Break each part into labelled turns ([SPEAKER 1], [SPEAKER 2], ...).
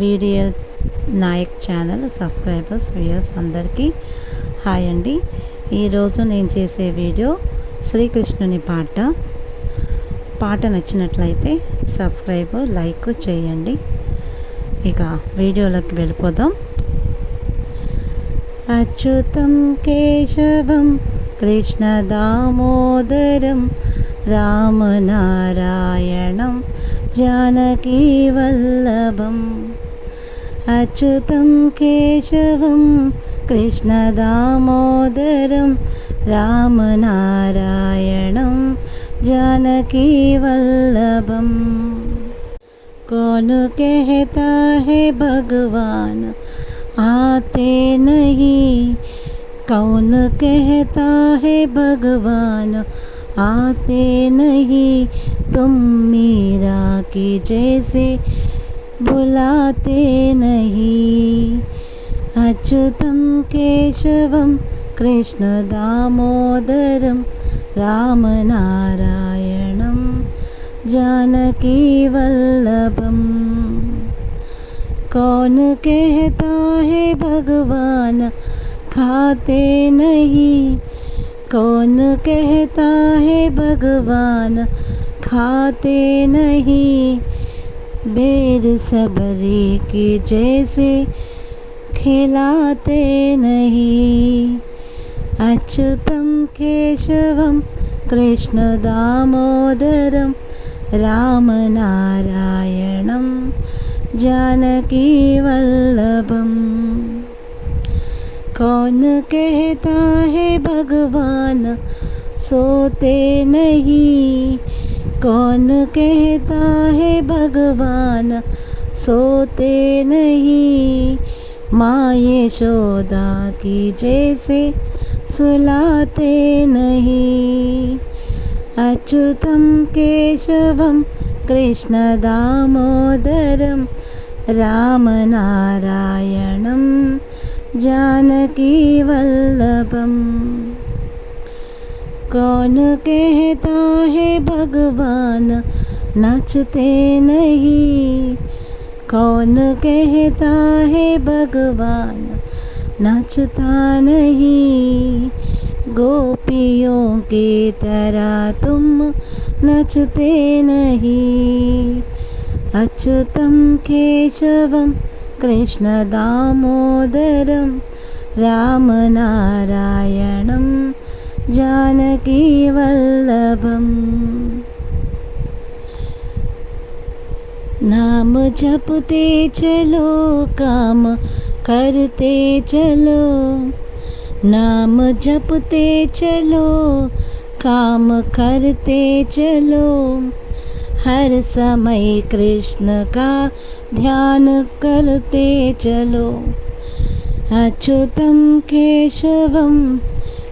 [SPEAKER 1] Video Nayak channel subscribers viewers అందరికీ hi అండి. ఈరోజు నేను చేసే వీడియో శ్రీకృష్ణుని పాట నచ్చినట్లయితే సబ్స్క్రైబ్ లైక్ చేయండి. ఇక వీడియోలోకి వెళ్ళిపోదాం. అచ్యుతం కేశవం కృష్ణ దామోదరం రామనారాయణం జానకీ వల్లభం. అచ్యుతం కేశవం కృష్ణ దామోదరం రామనారాయణం जानकी वल्लभम. कौन कहता है भगवान आते नहीं, कौन कहता है भगवान आते नहीं, तुम मीरा की जैसे बुलाते नहीं. अच्युतं केशवं कृष्ण दामोदरं रामनारायणं जानकी वल्लभम. कौन कहता है भगवान खाते नहीं, कौन कहता है भगवान खाते नहीं, बेर सबरी की जैसे खिलाते नहीं. अच्युतं केशवं कृष्ण दामोदरं रामनारायणं जानकी वल्लभम. कौन कहता है भगवान सोते नहीं, कौन कहता है भगवान सोते नहीं, माँ यशोदा की जैसे सुलाते नहीं. अच्युतं केशवं कृष्ण दामोदरं रामनारायणं जानकी वल्लभम. कौन कहता है भगवान नचते नहीं, कौन कहता है भगवान नचता नहीं, गोपियों की तरह तुम नचते नहीं. अच्युतं केशवं कृष्ण दामोदरं रामनारायणं जानकी वल्लभम. नाम जपते चलो काम करते चलो, नाम जपते चलो काम करते चलो, हर समय कृष्ण का ध्यान करते चलो. अच्युतं केशवं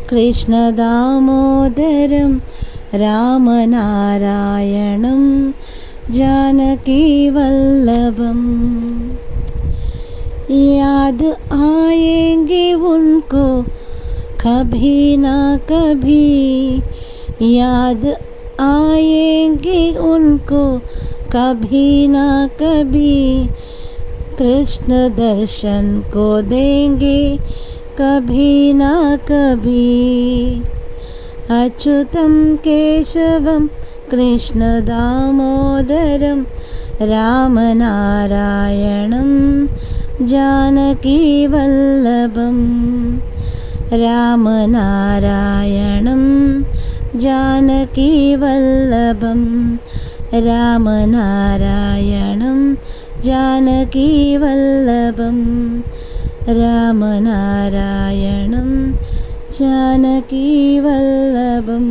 [SPEAKER 1] कृष्ण दामोदरं रामनारायणं जानकी वल्लभम. याद आएंगे उनको कभी ना कभी, याद आएंगे उनको कभी ना कभी, कृष्ण दर्शन को देंगे कभी ना कभी. अच्युतं केशवं कृष्ण दामोदरं रामनारायणं जानकी वल्लभम. रामनारायणं जानकी वल्लभम, रामनारायणं जानकी वल्लभम, रामनारायणं जानकी वल्लभम.